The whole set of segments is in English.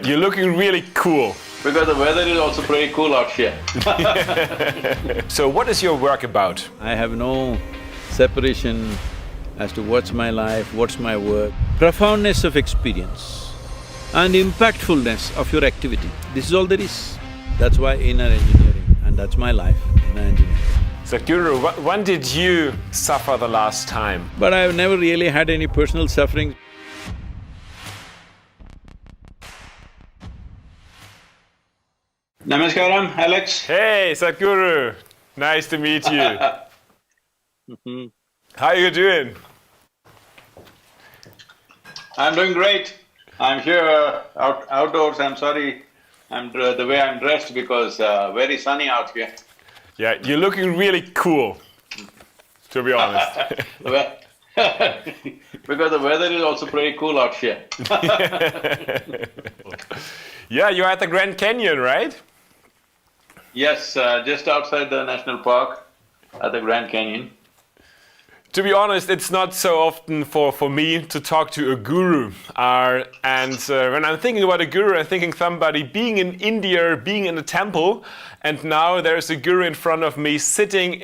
You're looking really cool. Because the weather is also pretty cool out here. So what is your work about? I have no separation as to what's my life, what's my work. Profoundness of experience and impactfulness of your activity, this is all there is. That's why inner engineering, and that's my life, inner engineering. Sadhguru, when did you suffer the last time? But I've never really had any personal suffering. Namaskaram, Alex. Hey, Sadhguru, nice to meet you. How are you doing? I'm doing great. I'm here outdoors. I'm sorry the way I'm dressed because very sunny out here. Yeah, you're looking really cool, to be honest. Well, because the weather is also pretty cool out here. Yeah, you're at the Grand Canyon, right? Yes, just outside the national park at the Grand Canyon. To be honest, it's not so often for me to talk to a guru. When I'm thinking about a guru, I'm thinking somebody being in India, being in a temple, and now there's a guru in front of me sitting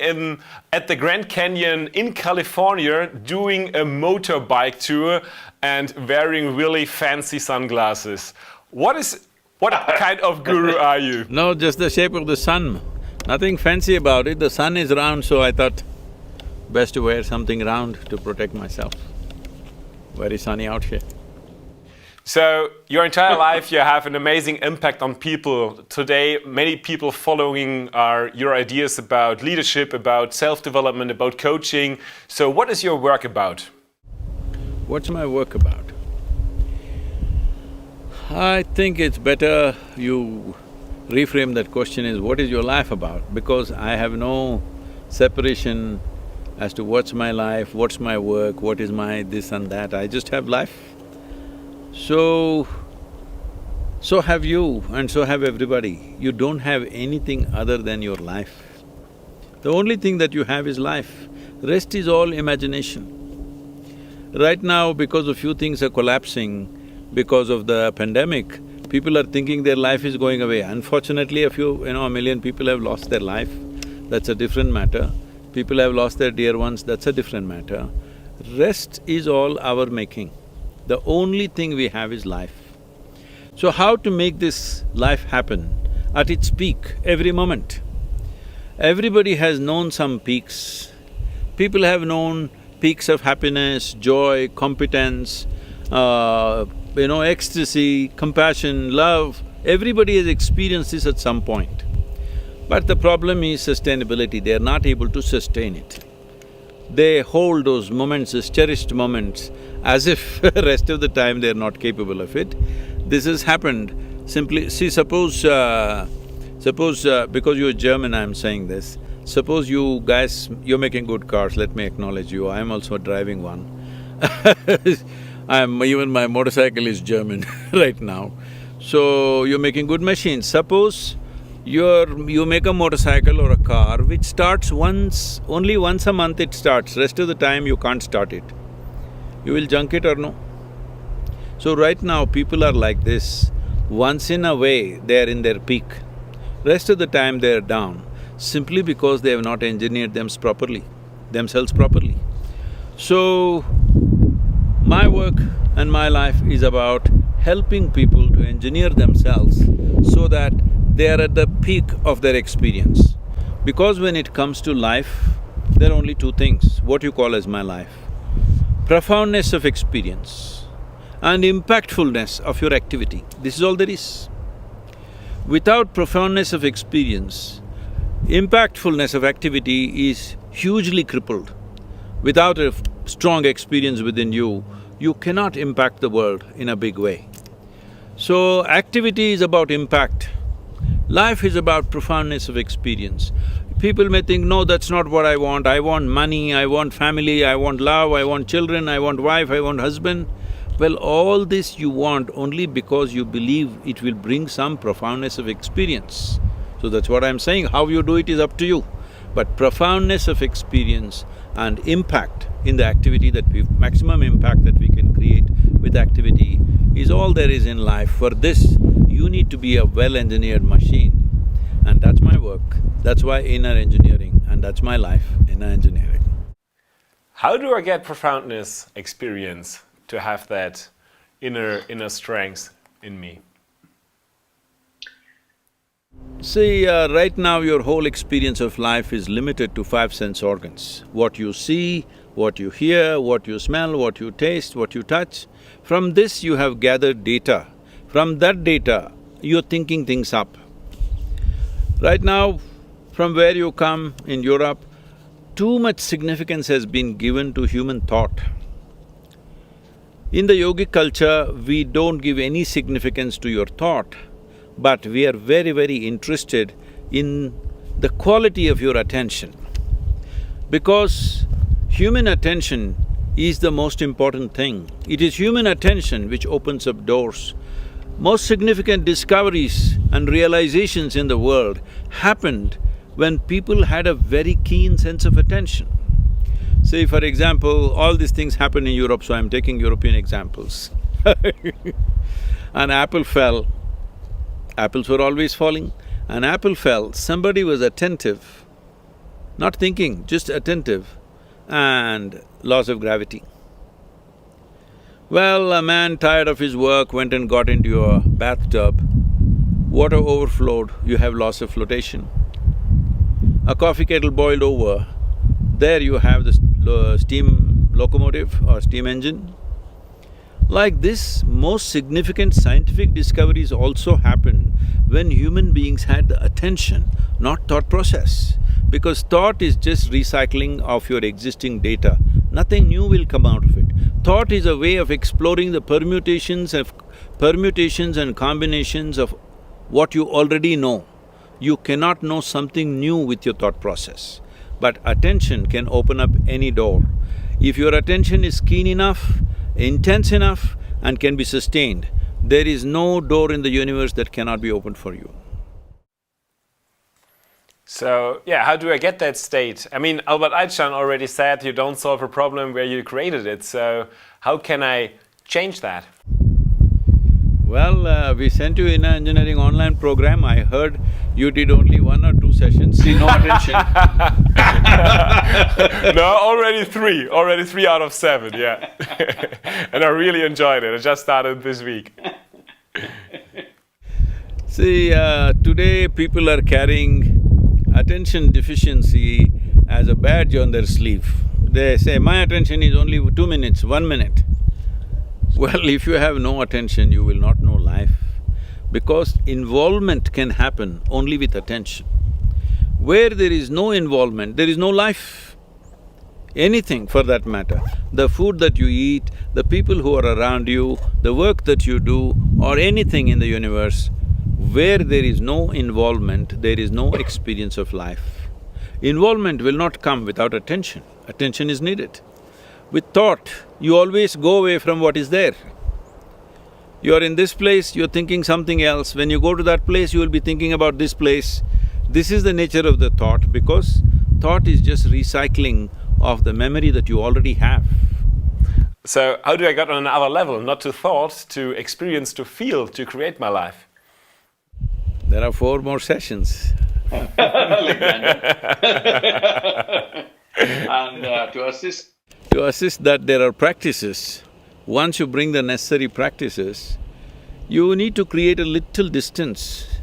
at the Grand Canyon in California doing a motorbike tour and wearing really fancy sunglasses. What kind of guru are you? No, just the shape of the sun. Nothing fancy about it. The sun is round, so I thought best to wear something round to protect myself. Very sunny out here. So, your entire life you have an amazing impact on people. Today, many people following your ideas about leadership, about self-development, about coaching. So, what is your work about? What's my work about? I think it's better you reframe that question as what is your life about? Because I have no separation as to what's my life, what's my work, what is my this and that, I just have life. So have you and so have everybody. You don't have anything other than your life. The only thing that you have is life, rest is all imagination. Right now, because a few things are collapsing, because of the pandemic, people are thinking their life is going away. Unfortunately, a million people have lost their life, that's a different matter. People have lost their dear ones, that's a different matter. Rest is all our making. The only thing we have is life. So how to make this life happen at its peak, every moment? Everybody has known some peaks. People have known peaks of happiness, joy, competence, ecstasy, compassion, love. Everybody has experienced this at some point. But the problem is sustainability, they are not able to sustain it. They hold those moments as cherished moments as if rest of the time they are not capable of it. This has happened simply… See, suppose because you're German I'm saying this, suppose you guys… you're making good cars, let me acknowledge you, I'm also driving one. Even my motorcycle is German right now. So, you're making good machines. Suppose you make a motorcycle or a car which starts only once a month it starts, rest of the time you can't start it. You will junk it or no? So right now people are like this, once in a way they are in their peak, rest of the time they are down, simply because they have not engineered themselves properly. So, my work and my life is about helping people to engineer themselves so that they are at the peak of their experience. Because when it comes to life, there are only two things, what you call as my life. Profoundness of experience and impactfulness of your activity, this is all there is. Without profoundness of experience, impactfulness of activity is hugely crippled. Without a strong experience within you, you cannot impact the world in a big way. So, activity is about impact. Life is about profoundness of experience. People may think, no, that's not what I want money, I want family, I want love, I want children, I want wife, I want husband. Well, all this you want only because you believe it will bring some profoundness of experience. So that's what I'm saying, how you do it is up to you. But profoundness of experience and impact in the activity that maximum impact that we can create with activity is all there is in life. For this, you need to be a well-engineered machine, and that's my work. That's why inner engineering, and that's my life, inner engineering. How do I get profoundness experience to have that inner strength in me? See, right now your whole experience of life is limited to 5 sense organs. What you see, what you hear, what you smell, what you taste, what you touch. From this you have gathered data. From that data, you're thinking things up. Right now, from where you come in Europe, too much significance has been given to human thought. In the yogic culture, we don't give any significance to your thought, but we are very, very interested in the quality of your attention. Because human attention is the most important thing. It is human attention which opens up doors. Most significant discoveries and realizations in the world happened when people had a very keen sense of attention. Say, for example, all these things happen in Europe, so I'm taking European examples. An apple fell. Apples were always falling. An apple fell, somebody was attentive, not thinking, just attentive, and laws of gravity. Well, a man tired of his work went and got into a bathtub, water overflowed, you have loss of flotation. A coffee kettle boiled over, there you have the steam locomotive or steam engine. Like this, most significant scientific discoveries also happened when human beings had the attention, not thought process. Because thought is just recycling of your existing data, nothing new will come out of it. Thought is a way of exploring the permutations and combinations of what you already know. You cannot know something new with your thought process, but attention can open up any door. If your attention is keen enough, intense enough and can be sustained, there is no door in the universe that cannot be opened for you. So, yeah, how do I get that state? I mean, Albert Einstein already said you don't solve a problem where you created it, so how can I change that? Well, we sent you in an engineering online program. I heard you did only 1 or 2 sessions. See, no attention. No, already three out of 7, yeah. And I really enjoyed it. I just started this week. See, today people are carrying attention deficiency as a badge on their sleeve. They say, my attention is only 2 minutes, 1 minute. Well, if you have no attention, you will not know life, because involvement can happen only with attention. Where there is no involvement, there is no life. Anything for that matter, the food that you eat, the people who are around you, the work that you do, or anything in the universe, where there is no involvement, there is no experience of life. Involvement will not come without attention. Attention is needed. With thought, you always go away from what is there. You're in this place, you're thinking something else. When you go to that place, you will be thinking about this place. This is the nature of the thought, because thought is just recycling of the memory that you already have. So how do I get on another level, not to thought, to experience, to feel, to create my life? There are 4 more sessions. Alexander. And to assist… To assist that, there are practices. Once you bring the necessary practices, you need to create a little distance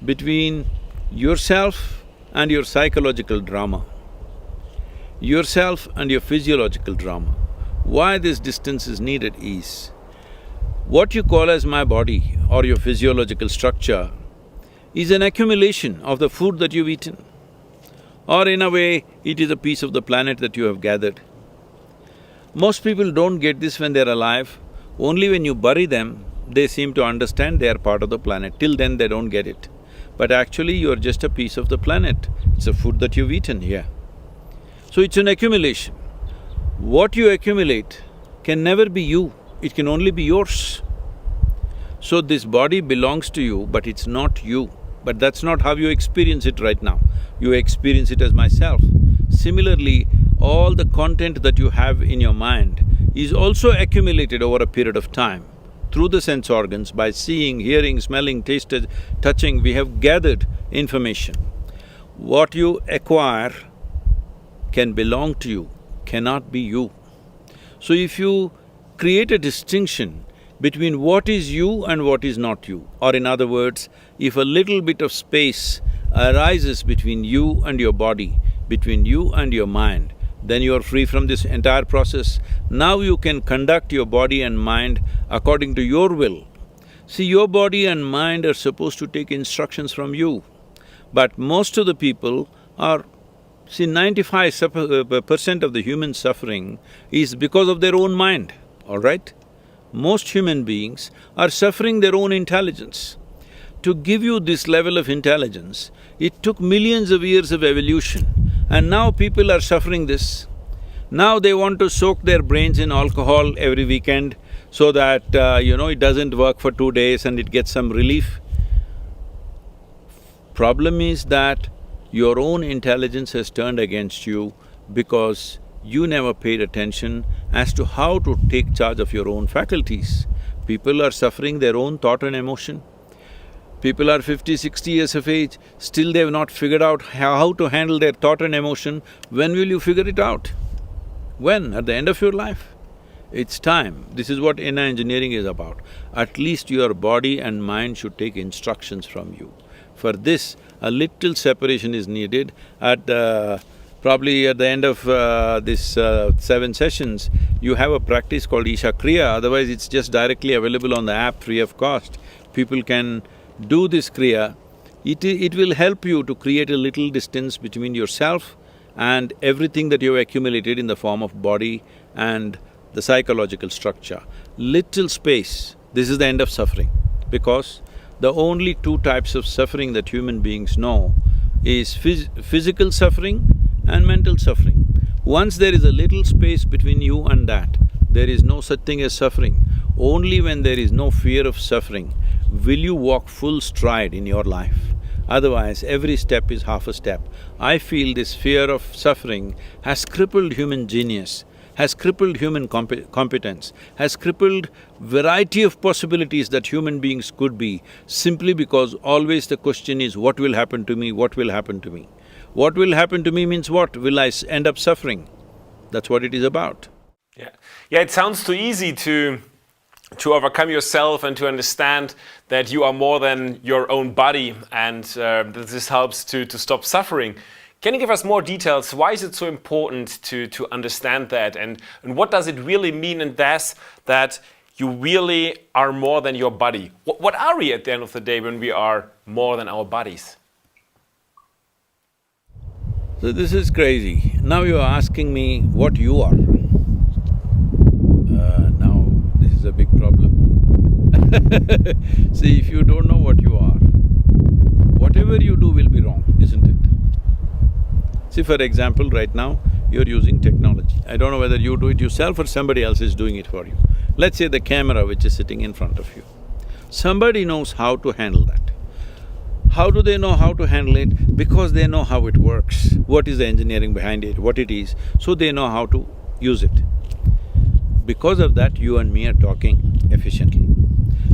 between yourself and your psychological drama, yourself and your physiological drama. Why this distance is needed is, what you call as my body or your physiological structure is an accumulation of the food that you've eaten, or in a way, it is a piece of the planet that you have gathered. Most people don't get this when they're alive. Only when you bury them, they seem to understand they are part of the planet. Till then, they don't get it. But actually, you're just a piece of the planet. It's a food that you've eaten here. So it's an accumulation. What you accumulate can never be you, it can only be yours. So this body belongs to you, but it's not you. But that's not how you experience it right now. You experience it as myself. Similarly, all the content that you have in your mind is also accumulated over a period of time. Through the sense organs, by seeing, hearing, smelling, tasting, touching, we have gathered information. What you acquire can belong to you, cannot be you. So if you create a distinction between what is you and what is not you, or in other words, if a little bit of space arises between you and your body, between you and your mind, then you are free from this entire process. Now you can conduct your body and mind according to your will. See, your body and mind are supposed to take instructions from you, but most of the people are… See, 95% of the human suffering is because of their own mind, all right? Most human beings are suffering their own intelligence. To give you this level of intelligence, it took millions of years of evolution, and now people are suffering this. Now they want to soak their brains in alcohol every weekend so that, it doesn't work for 2 days and it gets some relief. Problem is that your own intelligence has turned against you because you never paid attention as to how to take charge of your own faculties. People are suffering their own thought and emotion. People are 50, 60 years of age, still they've not figured out how to handle their thought and emotion. When will you figure it out? When? At the end of your life? It's time. This is what inner engineering is about. At least your body and mind should take instructions from you. For this, a little separation is needed. Probably at the end of this 7 sessions, you have a practice called Isha Kriya, otherwise it's just directly available on the app free of cost. People can do this Kriya. It will help you to create a little distance between yourself and everything that you've accumulated in the form of body and the psychological structure. Little space, this is the end of suffering, because the only 2 types of suffering that human beings know is physical suffering and mental suffering. Once there is a little space between you and that, there is no such thing as suffering. Only when there is no fear of suffering will you walk full stride in your life. Otherwise, every step is half a step. I feel this fear of suffering has crippled human genius, has crippled human competence, has crippled variety of possibilities that human beings could be, simply because always the question is, what will happen to me, what will happen to me? What will happen to me means what? Will I end up suffering? That's what it is about. Yeah, it sounds too easy to overcome yourself and to understand that you are more than your own body, and that this helps to stop suffering. Can you give us more details? Why is it so important to understand that, and what does it really mean in this, that you really are more than your body? What are we at the end of the day when we are more than our bodies? So this is crazy. Now you are asking me what you are. Now this is a big problem. See, if you don't know what you are, whatever you do will be wrong, isn't it? See, for example, right now, you're using technology. I don't know whether you do it yourself or somebody else is doing it for you. Let's say the camera which is sitting in front of you. Somebody knows how to handle that. How do they know how to handle it? Because they know how it works, what is the engineering behind it, what it is, so they know how to use it. Because of that, you and me are talking efficiently.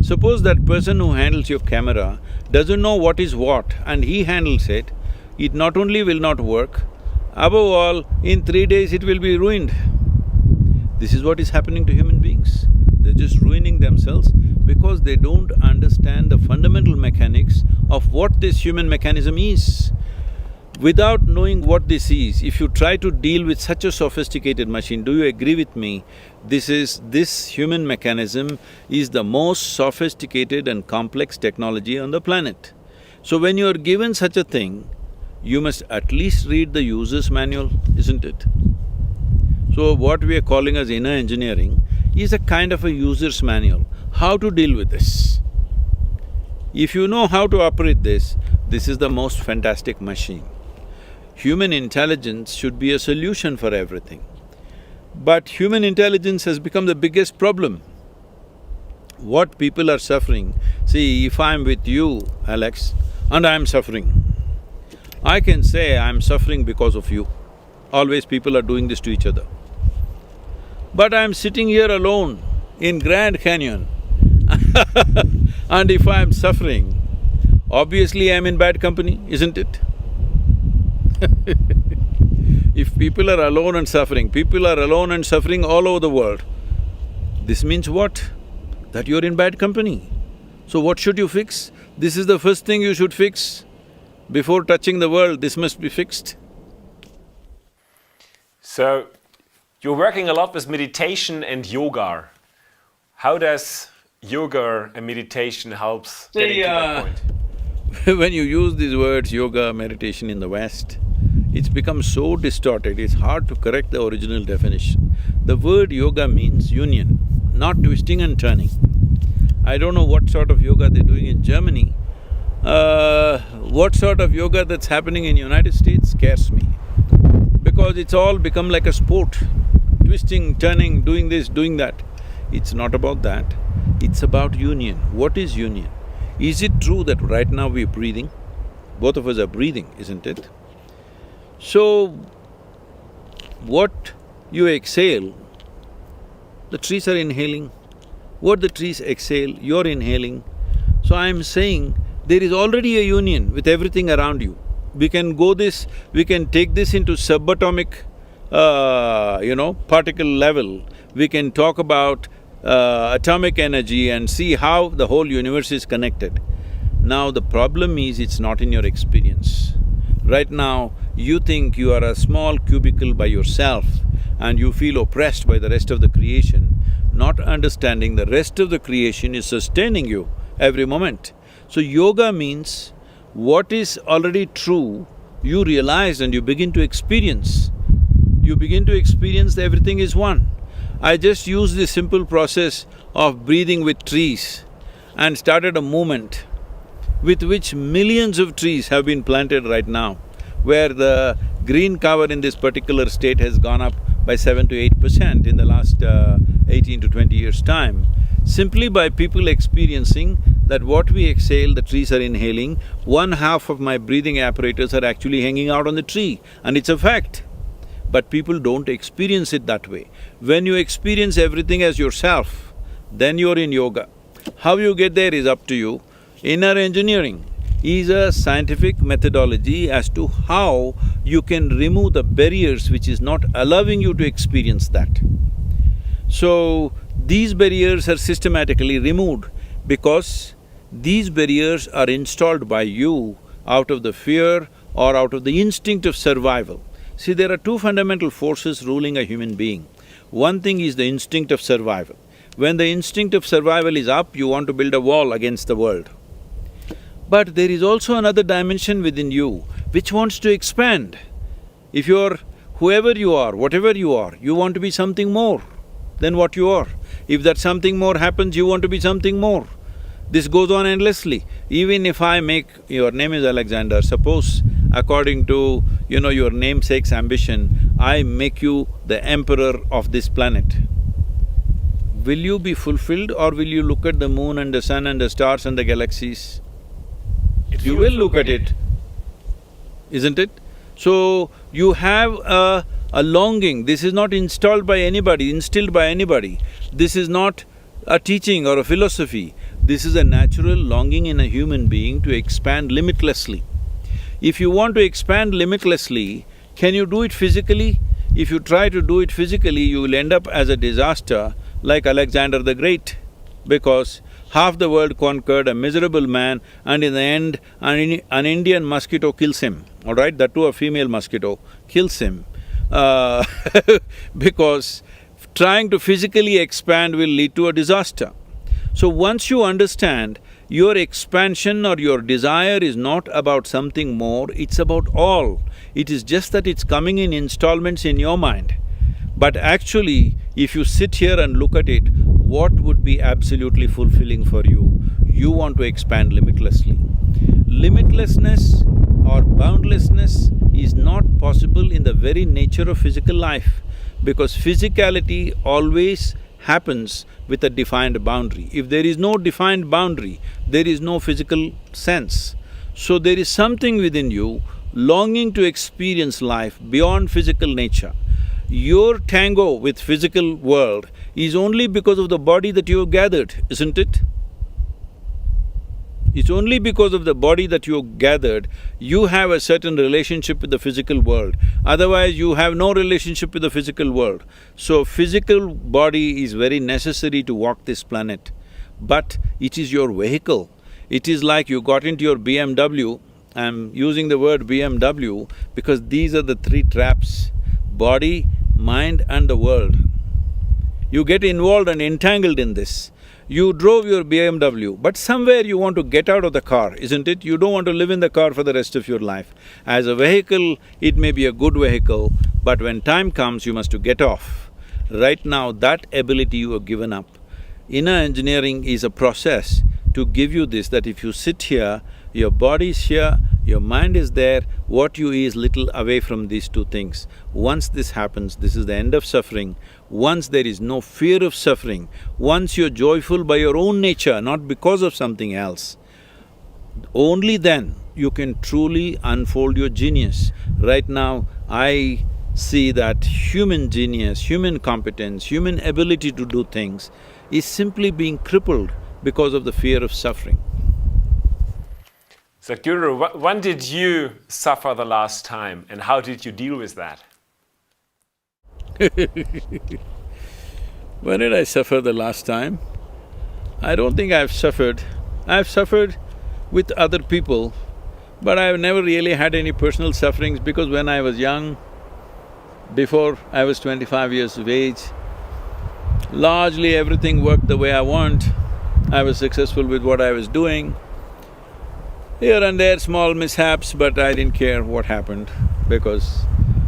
Suppose that person who handles your camera doesn't know what is what and he handles it, it not only will not work, above all, in 3 days it will be ruined. This is what is happening to human beings. They're just ruining themselves because they don't understand the fundamental mechanics of what this human mechanism is. Without knowing what this is, if you try to deal with such a sophisticated machine, do you agree with me? This human mechanism is the most sophisticated and complex technology on the planet. So when you are given such a thing, you must at least read the user's manual, isn't it? So what we are calling as inner engineering is a kind of a user's manual, how to deal with this. If you know how to operate this is the most fantastic machine. Human intelligence should be a solution for everything. But human intelligence has become the biggest problem. What people are suffering, see, if I'm with you, Alex, and I'm suffering, I can say I'm suffering because of you. Always people are doing this to each other. But I'm sitting here alone in Grand Canyon and if I'm suffering, obviously I'm in bad company, isn't it? If people are alone and suffering, people are alone and suffering all over the world, this means what? That you're in bad company. So what should you fix? This is the first thing you should fix. Before touching the world, this must be fixed. So, you're working a lot with meditation and yoga. How does yoga and meditation helps getting to that point? When you use these words, yoga, meditation in the West, it's become so distorted, it's hard to correct the original definition. The word yoga means union, not twisting and turning. I don't know what sort of yoga they're doing in Germany. What sort of yoga that's happening in United States scares me. Because it's all become like a sport, twisting, turning, doing this, doing that. It's not about that, it's about union. What is union? Is it true that right now we're breathing? Both of us are breathing, isn't it? So, what you exhale, the trees are inhaling. What the trees exhale, you're inhaling. So I'm saying there is already a union with everything around you. We can take this into subatomic, particle level. We can talk about atomic energy and see how the whole universe is connected. Now the problem is it's not in your experience. Right now, you think you are a small cubicle by yourself and you feel oppressed by the rest of the creation, not understanding the rest of the creation is sustaining you every moment. So yoga means what is already true, you realize and you begin to experience. You begin to experience that everything is one. I just used this simple process of breathing with trees and started a movement with which millions of trees have been planted right now, where the green cover in this particular state has gone up by 7 to 8% in the last 18 to 20 years' time, simply by people experiencing that what we exhale, the trees are inhaling, 1/2 of my breathing apparatus are actually hanging out on the tree, and it's a fact. But people don't experience it that way. When you experience everything as yourself, then you're in yoga. How you get there is up to you. Inner engineering is a scientific methodology as to how you can remove the barriers which is not allowing you to experience that. So, these barriers are systematically removed because these barriers are installed by you out of the fear or out of the instinct of survival. See, there are two fundamental forces ruling a human being. One thing is the instinct of survival. When the instinct of survival is up, you want to build a wall against the world. But there is also another dimension within you which wants to expand. If you're whoever you are, whatever you are, you want to be something more than what you are. If that something more happens, you want to be something more. This goes on endlessly. Even if I make… your name is Alexander, suppose according to, your namesake's ambition, I make you the emperor of this planet. Will you be fulfilled or will you look at the moon and the sun and the stars and the galaxies? You will look at it, isn't it? So, you have a longing. This is not installed by anybody, instilled by anybody. This is not a teaching or a philosophy. This is a natural longing in a human being to expand limitlessly. If you want to expand limitlessly, can you do it physically? If you try to do it physically, you will end up as a disaster like Alexander the Great, because half the world conquered, a miserable man, and in the end, an Indian mosquito kills him, all right? That too a female mosquito kills him because trying to physically expand will lead to a disaster. So once you understand your expansion or your desire is not about something more, it's about all. It is just that it's coming in installments in your mind. But actually, if you sit here and look at it, what would be absolutely fulfilling for you? You want to expand limitlessly. Limitlessness or boundlessness is not possible in the very nature of physical life, because physicality always happens with a defined boundary. If there is no defined boundary, there is no physical sense. So there is something within you longing to experience life beyond physical nature. Your tango with physical world is only because of the body that you have gathered, isn't it? It's only because of the body that you have gathered, you have a certain relationship with the physical world. Otherwise, you have no relationship with the physical world. So, physical body is very necessary to walk this planet, but it is your vehicle. It is like you got into your BMW. I'm using the word BMW because these are the three traps: body, mind and the world. You get involved and entangled in this. You drove your BMW, but somewhere you want to get out of the car, isn't it? You don't want to live in the car for the rest of your life. As a vehicle, it may be a good vehicle, but when time comes, you must to get off. Right now, that ability you have given up. Inner engineering is a process to give you this, that if you sit here, your body is here, your mind is there, what you is little away from these two things. Once this happens, this is the end of suffering. Once there is no fear of suffering, once you're joyful by your own nature, not because of something else, only then you can truly unfold your genius. Right now, I see that human genius, human competence, human ability to do things is simply being crippled because of the fear of suffering. Sadhguru, when did you suffer the last time and how did you deal with that? When did I suffer the last time? I don't think I've suffered. I've suffered with other people, but I've never really had any personal sufferings because when I was young, before I was 25 years of age, largely everything worked the way I want. I was successful with what I was doing. Here and there small mishaps, but I didn't care what happened because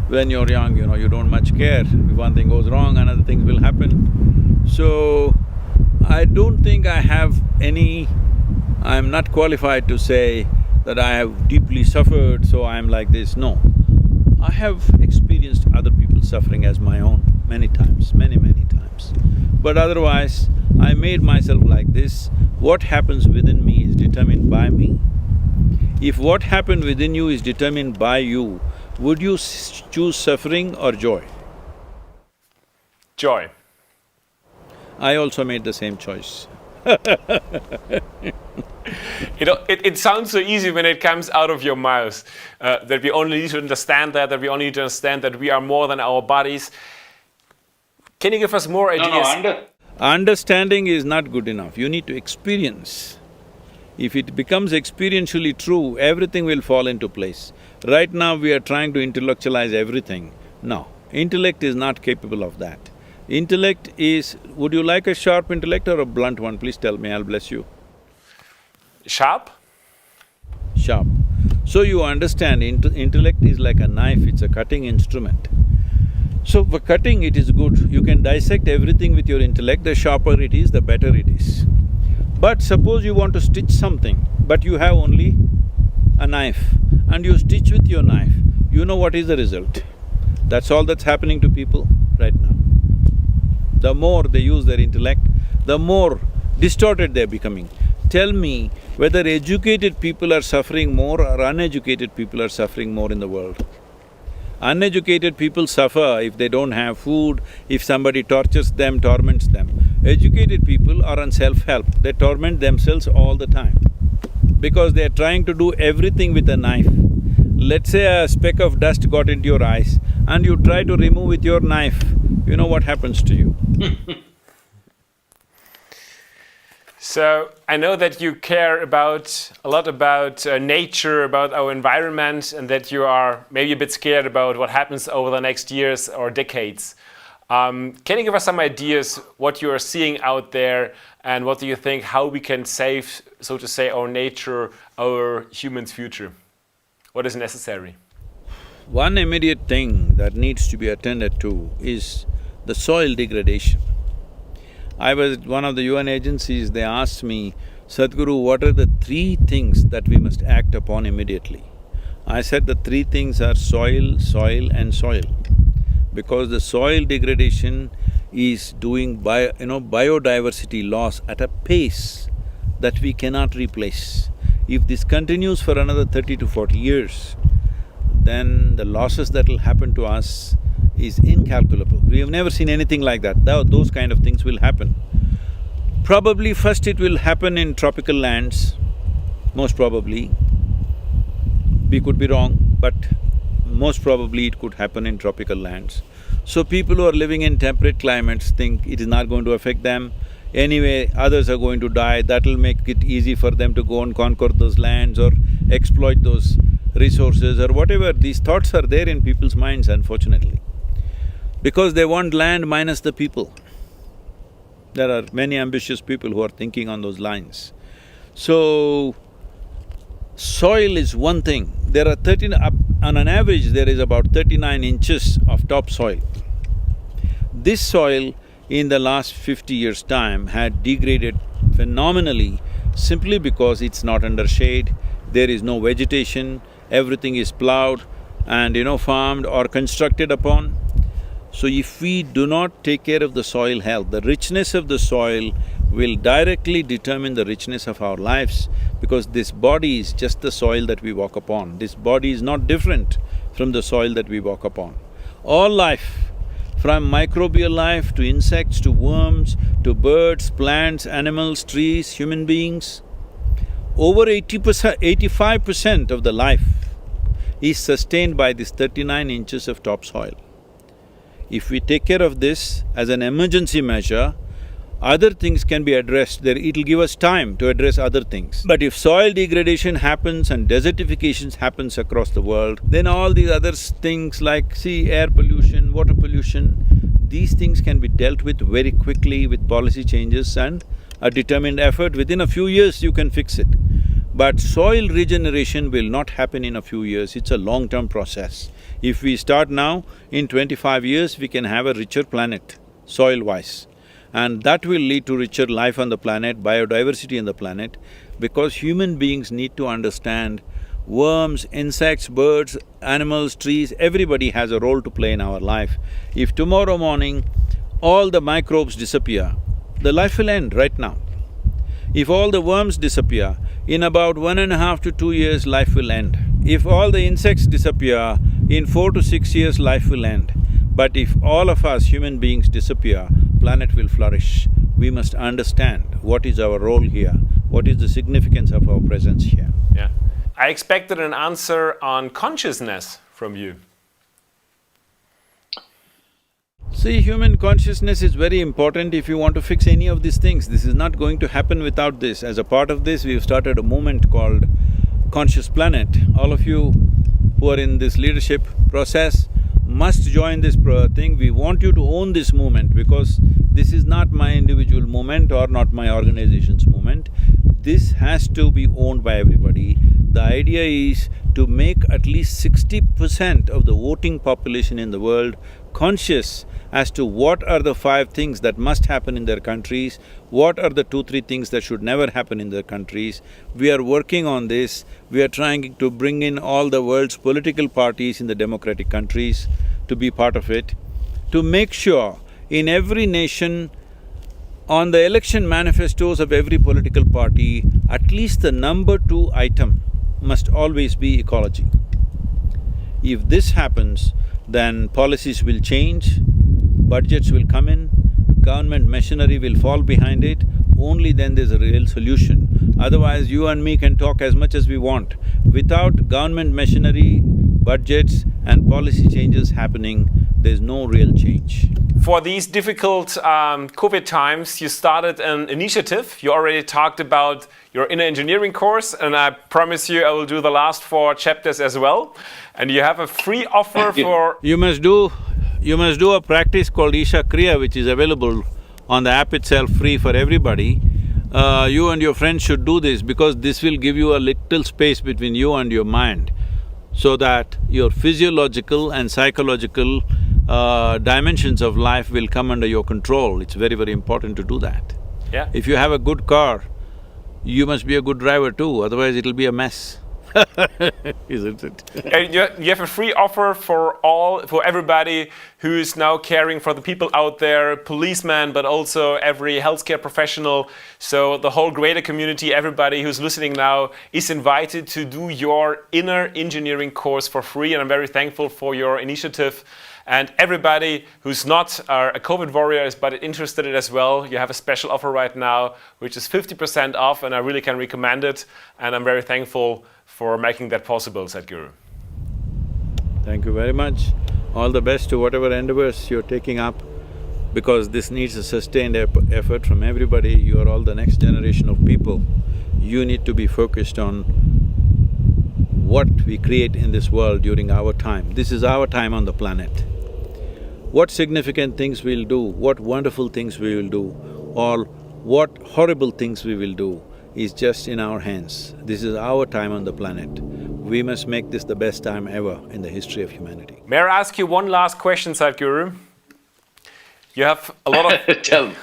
when you're young, you don't much care. If one thing goes wrong, another thing will happen. So, I don't think I have any… I'm not qualified to say that I have deeply suffered, so I'm like this, no. I have experienced other people's suffering as my own many times, many times. But otherwise, I made myself like this. What happens within me is determined by me. If what happened within you is determined by you, would you choose suffering or joy? Joy. I also made the same choice. It sounds so easy when it comes out of your mouth, that we only need to understand that we only need to understand that we are more than our bodies. Can you give us more ideas? Understanding is not good enough, you need to experience. If it becomes experientially true, everything will fall into place. Right now we are trying to intellectualize everything. No, intellect is not capable of that. Intellect is… would you like a sharp intellect or a blunt one? Please tell me, I'll bless you. Sharp? Sharp. So you understand, intellect is like a knife, it's a cutting instrument. So for cutting it is good, you can dissect everything with your intellect, the sharper it is, the better it is. But suppose you want to stitch something, but you have only a knife and you stitch with your knife, you know what is the result. That's all that's happening to people right now. The more they use their intellect, the more distorted they're becoming. Tell me whether educated people are suffering more or uneducated people are suffering more in the world. Uneducated people suffer if they don't have food, if somebody tortures them, torments them. Educated people are on self-help, they torment themselves all the time because they're trying to do everything with a knife. Let's say a speck of dust got into your eyes and you try to remove with your knife, you know what happens to you. So, I know that you care a lot about nature, about our environment, and that you are maybe a bit scared about what happens over the next years or decades. Can you give us some ideas what you are seeing out there and what do you think, how we can save, so to say, our nature, our human's future? What is necessary? One immediate thing that needs to be attended to is the soil degradation. I was at one of the UN agencies, they asked me, Sadhguru, what are the three things that we must act upon immediately? I said the three things are soil, soil and soil. Because the soil degradation is doing biodiversity loss at a pace that we cannot replace. If this continues for another 30 to 40 years, then the losses that will happen to us is incalculable. We have never seen anything like that. Those kind of things will happen. Probably first it will happen in tropical lands, most probably. We could be wrong, but most probably it could happen in tropical lands. So people who are living in temperate climates think it is not going to affect them. Anyway, others are going to die, that'll make it easy for them to go and conquer those lands or exploit those resources or whatever. These thoughts are there in people's minds, unfortunately, because they want land minus the people. There are many ambitious people who are thinking on those lines. So, soil is one thing. There are on an average, there is about 39 inches of topsoil. This soil in the last 50 years' time had degraded phenomenally simply because it's not under shade, there is no vegetation, everything is plowed and farmed or constructed upon. So if we do not take care of the soil health, the richness of the soil will directly determine the richness of our lives, because this body is just the soil that we walk upon. This body is not different from the soil that we walk upon. All life, from microbial life to insects to worms to birds, plants, animals, trees, human beings, over 85% of the life is sustained by this 39 inches of topsoil. If we take care of this as an emergency measure, other things can be addressed, it'll give us time to address other things. But if soil degradation happens and desertification happens across the world, then all these other things like, air pollution, water pollution, these things can be dealt with very quickly with policy changes and a determined effort. Within a few years you can fix it. But soil regeneration will not happen in a few years, it's a long-term process. If we start now, in 25 years we can have a richer planet, soil-wise. And that will lead to richer life on the planet, biodiversity on the planet, because human beings need to understand worms, insects, birds, animals, trees, everybody has a role to play in our life. If tomorrow morning all the microbes disappear, the life will end right now. If all the worms disappear, in about 1.5 to 2 years, life will end. If all the insects disappear, in 4 to 6 years, life will end. But if all of us human beings disappear, planet will flourish. We must understand what is our role here, what is the significance of our presence here. Yeah. I expected an answer on consciousness from you. See, human consciousness is very important if you want to fix any of these things. This is not going to happen without this. As a part of this, we've started a movement called Conscious Planet. All of you who are in this leadership process must join this thing. We want you to own this movement, because this is not my individual movement or not my organization's movement. This has to be owned by everybody. The idea is to make at least 60% of the voting population in the world conscious as to what are the 5 things that must happen in their countries, what are the 2-3 things that should never happen in their countries. We are working on this. We are trying to bring in all the world's political parties in the democratic countries to be part of it, to make sure in every nation, on the election manifestos of every political party, at least the number 2 item must always be ecology. If this happens, then policies will change, budgets will come in, government machinery will fall behind it, only then there's a real solution. Otherwise, you and me can talk as much as we want. Without government machinery, budgets and policy changes happening, there's no real change. For these difficult COVID times, you started an initiative. You already talked about your inner engineering course, and I promise you I will do the last 4 chapters as well. And you have a free offer for… You must do a practice called Isha Kriya, which is available on the app itself, free for everybody. You and your friends should do this, because this will give you a little space between you and your mind, so that your physiological and psychological dimensions of life will come under your control. It's very, very important to do that. Yeah. If you have a good car, you must be a good driver too, otherwise it'll be a mess Isn't it? And you have a free offer for everybody who is now caring for the people out there, policemen, but also every healthcare professional. So the whole greater community, everybody who's listening now is invited to do your inner engineering course for free. And I'm very thankful for your initiative. And everybody who's not a COVID warrior but interested in it as well, you have a special offer right now, which is 50% off, and I really can recommend it. And I'm very thankful for making that possible, Sadhguru. Thank you very much. All the best to whatever endeavors you're taking up, because this needs a sustained effort from everybody. You are all the next generation of people. You need to be focused on what we create in this world during our time. This is our time on the planet. What significant things we'll do, what wonderful things we will do, or what horrible things we will do is just in our hands. This is our time on the planet. We must make this the best time ever in the history of humanity. May I ask you one last question, Sadhguru? You have a lot of… Tell me.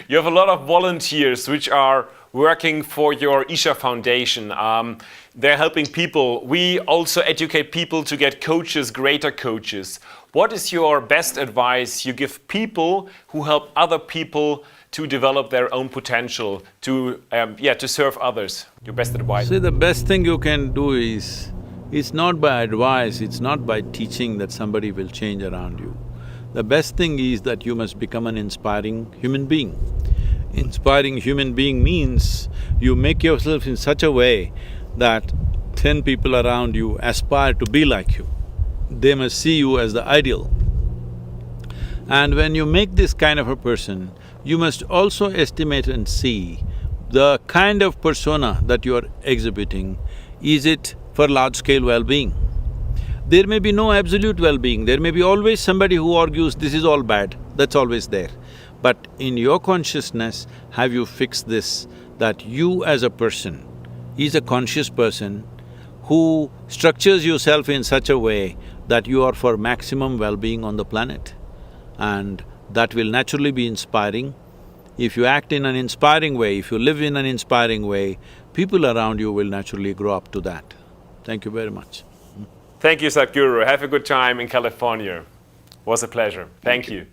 You have a lot of volunteers which are working for your Isha Foundation. They're helping people. We also educate people to get coaches, greater coaches. What is your best advice you give people who help other people to develop their own potential, to serve others? Your best advice? See, the best thing you can do is, it's not by advice, it's not by teaching that somebody will change around you. The best thing is that you must become an inspiring human being. Inspiring human being means you make yourself in such a way that 10 people around you aspire to be like you. They must see you as the ideal. And when you make this kind of a person, you must also estimate and see the kind of persona that you are exhibiting. Is it for large-scale well-being? There may be no absolute well-being, there may be always somebody who argues this is all bad, that's always there. But in your consciousness, have you fixed this, that you as a person is a conscious person who structures yourself in such a way that you are for maximum well-being on the planet? And that will naturally be inspiring. If you act in an inspiring way, if you live in an inspiring way, people around you will naturally grow up to that. Thank you very much. Thank you, Sadhguru. Have a good time in California. Was a pleasure. Thank you.